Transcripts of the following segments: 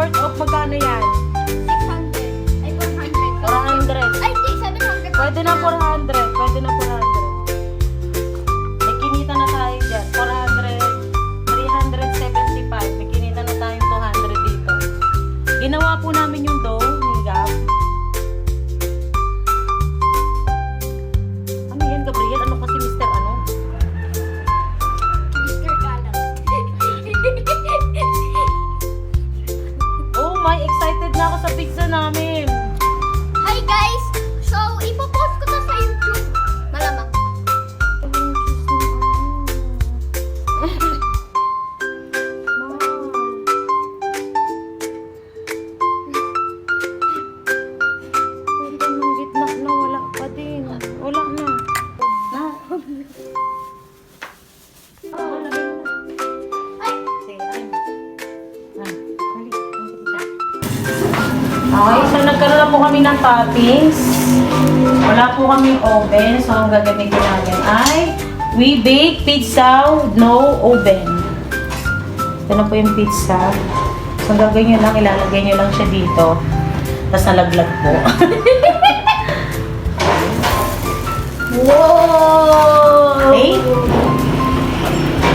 worth of magkano yan? 600. Ay, 400. 400. Ay, hindi. 700. Pwede na 400. Pwede na 400. May kinita na tayo dyan. 400. 375. May kinita na tayong 200 dito. Ginawa po namin yung dough. Hingap. Ano yan, Gabriel? Ano kasi Mr. Ano? Mr. Kalat. Oh my, excited na ako sa pizza namin. Hi, guys! So, ipopost ko to sa YouTube. Malamang. Punta ng gitna na wala pa din. Wala na. Na. Oh, lagay mo na. Ay! Sige, ay. Ah, hali. Okay, so nagkaroon na po kami ng toppings. Wala po kaming oven, so ang gagamitin namin ay we bake pizza no oven. Ito na po yung pizza. So gagawin nyo lang, ilalagay nyo lang siya dito. Tapos nalaglag po. Wow! Okay?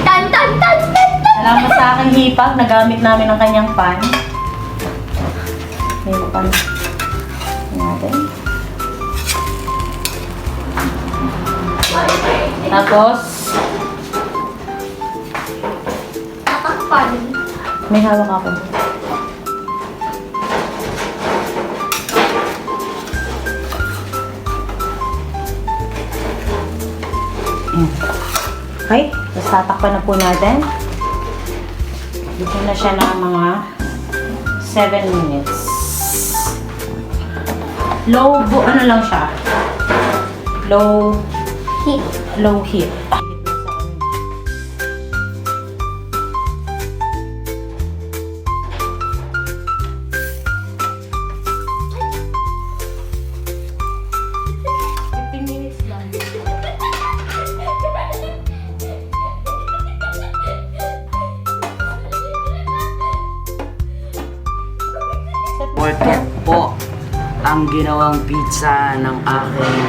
Tan, tan, tan, tan, tan! Salamat sa aking hipag, nagamit namin ang kanyang pan. Yung pan. Tingnan natin. Tapos, Nakakpan. may hawak ako. Okay, tapos tatakpan na po natin. Dito na siya ng mga 7 minutes. Ano lang siya? Low Heat. heat. Worth po ang ginawang pizza ng aking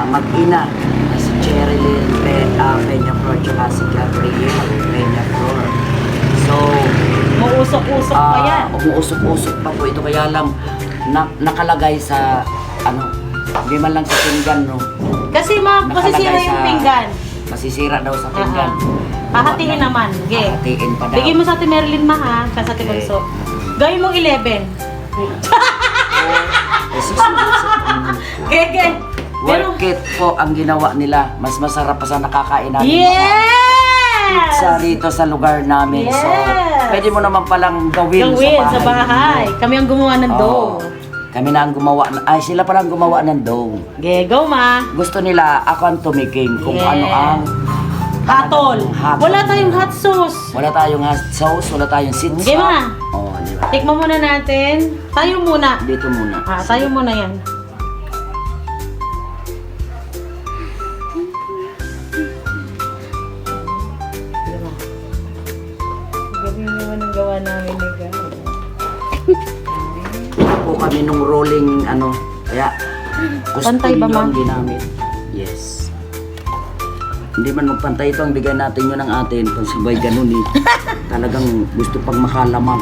mag-ina na si Cherilyn Peña Flor tsaka si Gabriel Peña Flor. So, Muusok-usok pa yan. umuusok-usok pa po ito kaya lang nakalagay sa hindi man lang sa pinggan, no? Kasi masisira yung pinggan. Masisira daw sa pinggan. Hahatiin naman. Okay. Hahatiin pa daw. Bigay mo sa Ate Marilyn ma ha, sa Ate Okay. Bunso. Gawin mo 11. Gege. Worth it po ang ginawa nila. Mas masarap pa sa nakakain natin. Yes! Pizza rito sa lugar namin. So, Yes! pwede mo naman palang gawin, Sa bahay. Kami ang gumawa ng dough. Kami na ang gumawa. Ay, sila pa lang gumawa ng dough. Okay, go ma. Gusto nila, ako ang tumikim kung Yeah. ano ang Hatol. Hatol. Wala tayong hot sauce. Wala tayong hot sauce, wala tayong sitsa. Okay, ma. Oo, di ba? Tikman muna natin. Tayo muna. Dito muna. Tayo muna yan. Gabi naman ang gawa namin ni Gab. Po kami nung rolling, kaya Pantay ba, custom ma? yung ginamit. Yes. Hindi man magpantay ito, ang bigay natin yun ng atin, pagsabay ganun eh. Talagang gusto pang makalaman.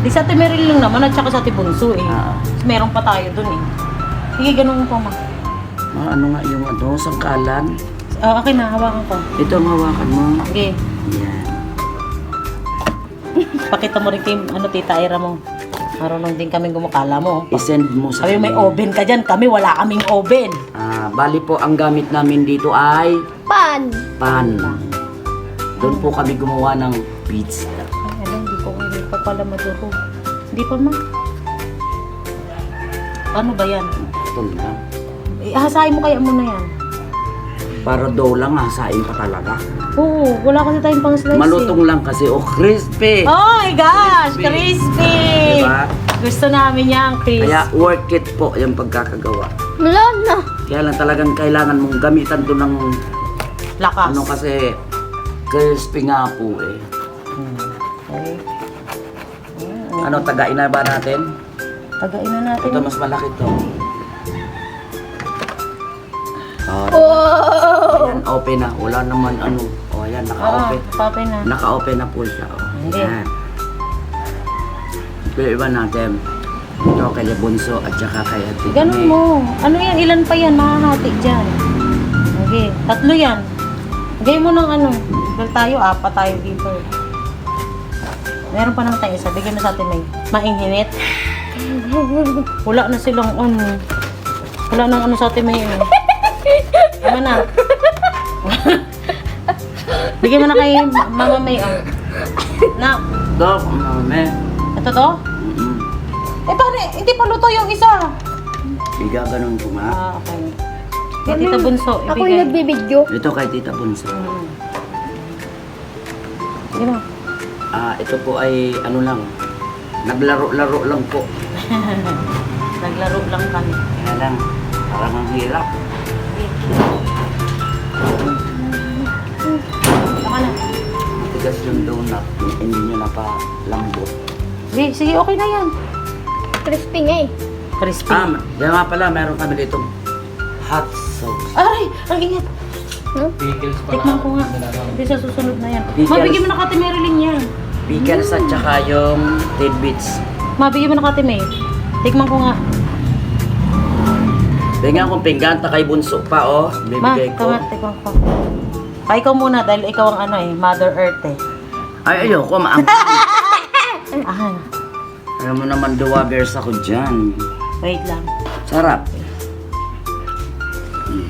Di sa Ate Meryl lang naman at saka sa Ate Bunso eh. Ah. Meron pa tayo dun eh. Sige, ganun po ma. Ano nga yung sangkalan? Okay na, hawakan ko. Ito ang hawakan mo. Okay. Yan. Pakita mo rin kay Tita Ira mo. Marunong din kaming gumakala mo. I-send mo sa Kami may kanya. oven ka dyan. Kami wala kaming oven. Bali po, ang gamit namin dito ay Pan. pan. Doon po kami gumawa ng pizza. Ay, hindi pa pala maduro. Hindi pa ma. Ano ba yan? Ito lang. Hasain mo kaya muna yan. Para dough lang, hasain pa talaga. Oo, wala kasi tayong pang slice Malutong lang kasi, crispy! Oh my gosh! Crispy! Diba? Gusto namin yan, crispy. Kaya worth it po yung pagkakagawa. Wala na. Kaya lang talagang kailangan mong gamitan to ng Lakas. kasi crispy nga po eh. Okay. Ano, tagain na ba natin? Tagain na natin. Ito, mas malaki to. Oh, Wow! ayan, open na. Wala naman ano. Oh, ayan, Oo, naka-open. pape na. Naka-open na po siya. Oh. Hindi. Ayan. Ito iba natin. Ito kay Bunso at saka kay Ate Ganun May. mo. Ano yan? Ilan pa yan? Mahahati dyan. Okay. 3 yan. Bigay mo ng ano. Bigay tayo, 4 tayo dito. Meron pa naman tayo isa. Bigay mo sa atin may mainhinit. Wala na silang ano. Wala nang ano sa atin may ano. Tama na. Bigay mo na kay Mama May. Oh. Na. Ito, Mame. Ito to? Eh, paano? Hindi pa luto yung isa. Iga ganun po ma. Ah, okay. Kaya Tita Bunso, Ako ibigay. yung nagbibideo. Ito kay Tita Bunso. Sino? Ito po ay ano lang. Naglaro-laro lang po. Naglaro lang kami. Kaya lang, parang ang hirap. Saka na. Matigas yung donut. Hindi nyo napalambot. Sige, okay na yan. Crispy nga eh. Crispy. Kaya nga pala, meron kami dito hot sauce. Aray! Ang ingat. Pickles pala. Tikman ko nga. Hindi sa susunod na yan. Pickles. Mabigyan mo na Kate Marilyn yan. Pickles at saka yung tidbits. Mabigyan mo na Kate May. Tikman ko nga. Tingnan kong pinggan, kay Bunso pa oh. Ma, Bibigay ko. tikman ko. Ikaw muna dahil ikaw ang ano eh, Mother Earth eh. Ay, ayoko, maang. Ah, Alam mo naman, duwagers ako dyan. wait lang. Sarap.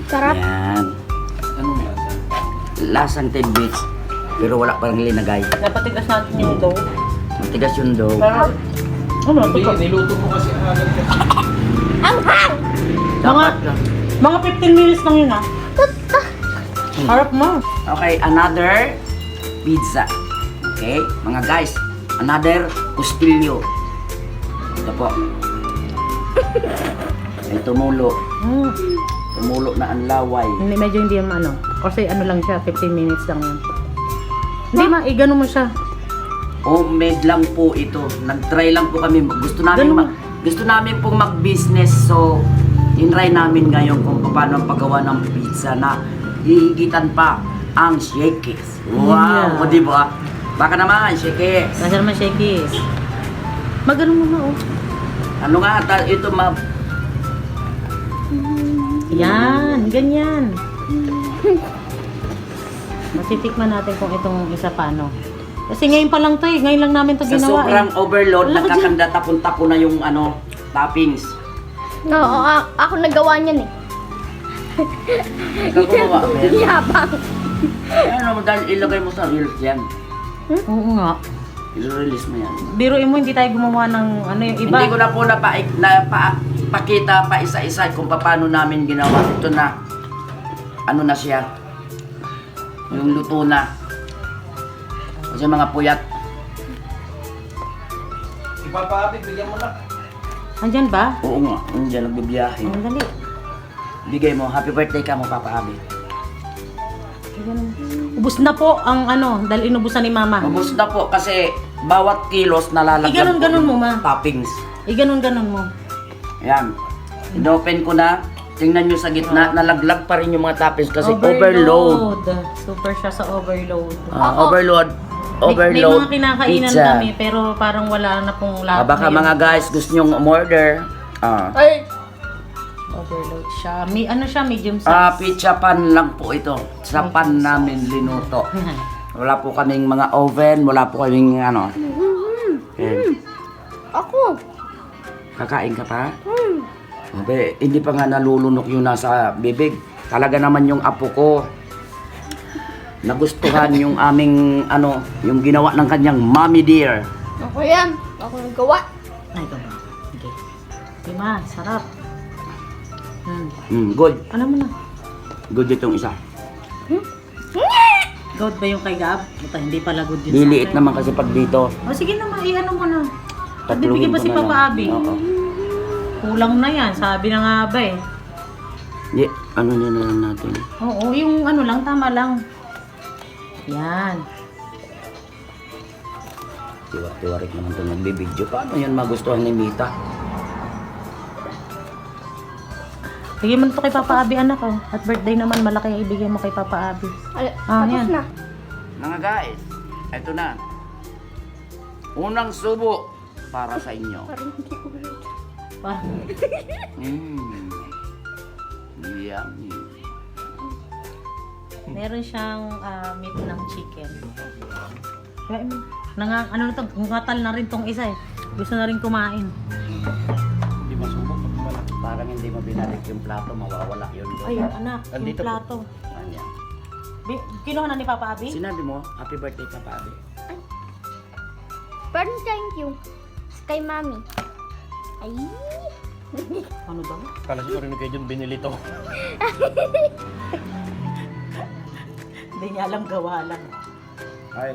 Sarap. Yan. Anong lasa? Lasang tidbits. Pero wala parang linagay. Napatigas natin yung dough. Matigas yung dough. Pero, ano, Hindi, ito niluto mo kasi agad kasi. Anghang! Dapat lang. mga 15 minutes lang yun ah. Harap mo. Okay, another pizza. Okay, mga guys, another Costillo. Ito po. Ay, tumulo. Tumulo na ang laway. Hindi, medyo hindi yung ano. Kasi ano lang siya, 15 minutes lang yun. Hindi ma, igano mo siya. Homemade lang po ito. Nag-try lang po kami. Ganun. Gusto namin pong mag-business. So, in-try namin ngayon kung paano ang paggawa ng pizza na hihigitan pa ang shakies. Wow! Yeah. O, diba? Baka naman, shakies. Nasa naman shakies. Magano mo na oh. Ano nga, ito Yan, ganyan. Matitikman natin kung itong isa paano. Kasi ngayon pa lang to eh. Ngayon lang namin to sa ginawa sobrang eh. overload, Wala ka nakakanda tapon-tapo na yung toppings. Oo, ako nagawa niyan eh. Ikaw gumawa, men. Yabang. Ano mo, dahil ilagay mo sa reels yan. Oo nga. I-release mo yan. Biruin mo, hindi tayo gumawa ng ano yung iba. Hindi ko na po napakita pa isa-isa kung paano namin ginawa. Ito na, ano na siya, yung luto na. Kasi mga puyat. Ipapabig, bigyan mo na. Andyan ba? Oo nga, nandiyan nagbibiyahe. Ang dali. Bigay mo, happy birthday ka mo, Papa Abi. Ubus na po ang ano, dahil inubusan ni Mama. Mabos na po kasi bawat kilos nalalagyan Iganon-ganon po mo, Ma. yung toppings. Ganon mo. Ayan. Inopen ko na. Tingnan nyo sa gitna, nalaglag pa rin yung mga toppings kasi overload. Super siya sa overload. Overload. May Overload mga kinakainan pizza. kami pero parang wala na pong lahat. Baka ngayon. mga guys gusto nyong umorder. Ay! Overload siya. May ano siya, medium size. Pizza pan lang po ito. Sa pan namin linuto. Wala po kaming mga oven, wala po kaming ano. Okay. Ako! Kakain ka pa? Abe, hindi pa nga nalulunok yung nasa bibig. Talaga naman yung apo ko. Nagustuhan yung aming ano, yung ginawa ng kanyang mommy dear. Ako yan! Ako nagawa! Ay, ito ba? Okay. Okay, Ma. Sarap. Good. Ano mo na? Good itong isa. Good ba yung kay Gab? Buta, hindi pala good yun Liliit sa akin. naman kasi pag dito. O sige na, ano mo na. Tatluhin Bibigyan ba ko si na Papa lang. Abi? Oo. Kulang na yan. Sabi na nga ba eh. Di, ano nyo na lang natin. Oo, yung ano lang, tama lang. Yan. Tiwa-tiwarik naman ito nagbibideo. Paano yan magustuhan ni Mita? Bigyan mo na ito kay Papa Abi, anak. Oh. At birthday naman, malaki ang ibigay mo kay Papa Abi. Ah, Tapos yan. na. Mga guys, eto na. Unang subo para sa inyo. Parang hindi ulit. Parang, Yummy. meron siyang meat ng chicken. Kaya, ano na ito, ngatal na rin tong isa eh. Gusto na rin kumain. Hindi masubok pag malaki. Parang hindi mo binalik yung plato, mawawala yun. Ayun, anak, yung Andito po. plato. Ayan. Kinuha na ni Papa Abi? Sinabi mo, happy birthday Papa Abi. Parang thank you. Kay Mami. Ay. Ano daw? Kala siguro ni kayo dyan binili to. Hindi niya alam, gawa lang. Ay,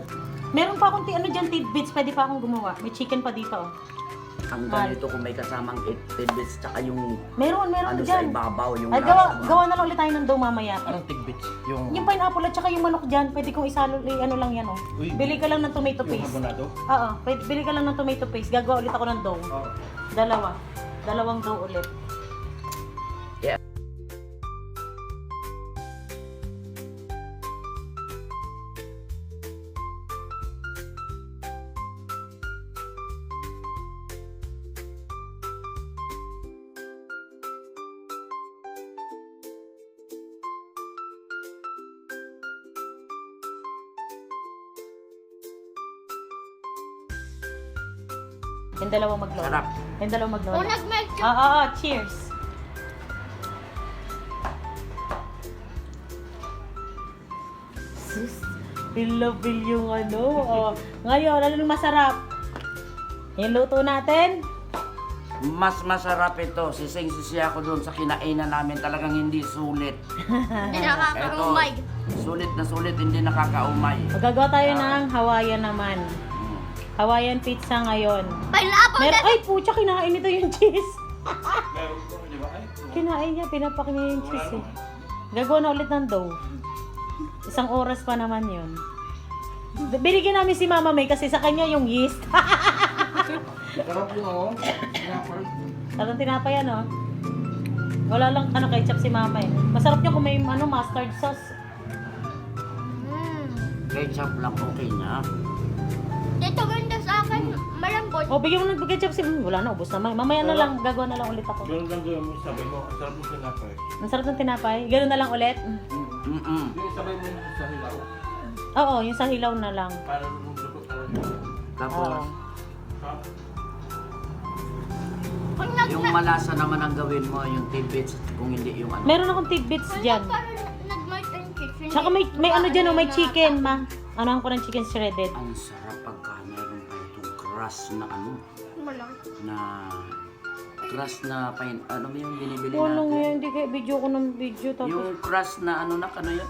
Meron pa akong ano dyan, tidbits, pwede pa akong gumawa. May chicken pa dito. Oh. ang ganito kung may kasamang 8 tidbits tsaka yung Meron ano dyan. sa ibabaw, yung Ay, gawa na lang ulit tayo ng dough mamaya. Anong tigbits? Yung Yung pineapple at saka yung manok dyan, pwede kong isalo, ano lang yan oh. Uy. Bili ka lang ng tomato yung paste. abonado? Oo, bili ka lang ng tomato paste. Gagawa ulit ako ng dough. Oo. Dalawang dough ulit. Yung dalawang maglola. Sarap. Yung dalawang maglola. O nag-melt Cheers. Sus, feel yung ano. Oh. Ngayon, ano yung masarap? Yung luto natin? Mas masarap ito. Sising-sisi ako doon sa kinainan namin. Talagang hindi sulit. Hindi nakakaumay. Sulit na sulit, hindi nakakaumay. Magagawa tayo ng Hawaiian naman. Mm. Hawaiian pizza ngayon. Pineapple na. Ay, pucha, kinain nito yung cheese. Meron ko, di ba? Ay, Kinain niya, pinapak niya yung cheese eh. Gagawa na ulit ng dough. 1 oras pa naman yun. Binigyan namin si Mama May kasi sa kanya yung yeast. sarap yun oh. Sarang tinapay yan, oh. Wala lang ketchup si Mama eh. Masarap niya kung may mustard sauce. Ketchup lang okay na. Dito ganda sa akin. Malambot. O, bigyan mo ng ketchup si... Wala na, ubos na. Mamaya na lang, gagawa na lang ulit ako. Ganun lang gawin mo, sabi mo, ang sarap mo sinapay. Ang sarap ng tinapay. Ganun na lang ulit. Mm-mm. Yung sabay mo sa hilaw. Oo, yung sa hilaw na lang. Para nung lukot talaga. Tapos, Oo. Ha? Kung yung malasa naman ang gawin mo, yung tidbits, kung hindi yung ano. Meron akong tidbits dyan. nag-melt and chicken. Tsaka may ano dyan, oh, may chicken, ma. Ano ko ng chicken shredded. Ang sarap pagka meron pa itong crust na ano, Malaki. na crust na ano ba yung binibili Walang natin? nga, hindi kaya video ko ng video. Tapos, Yung crust na ano na, ano yun?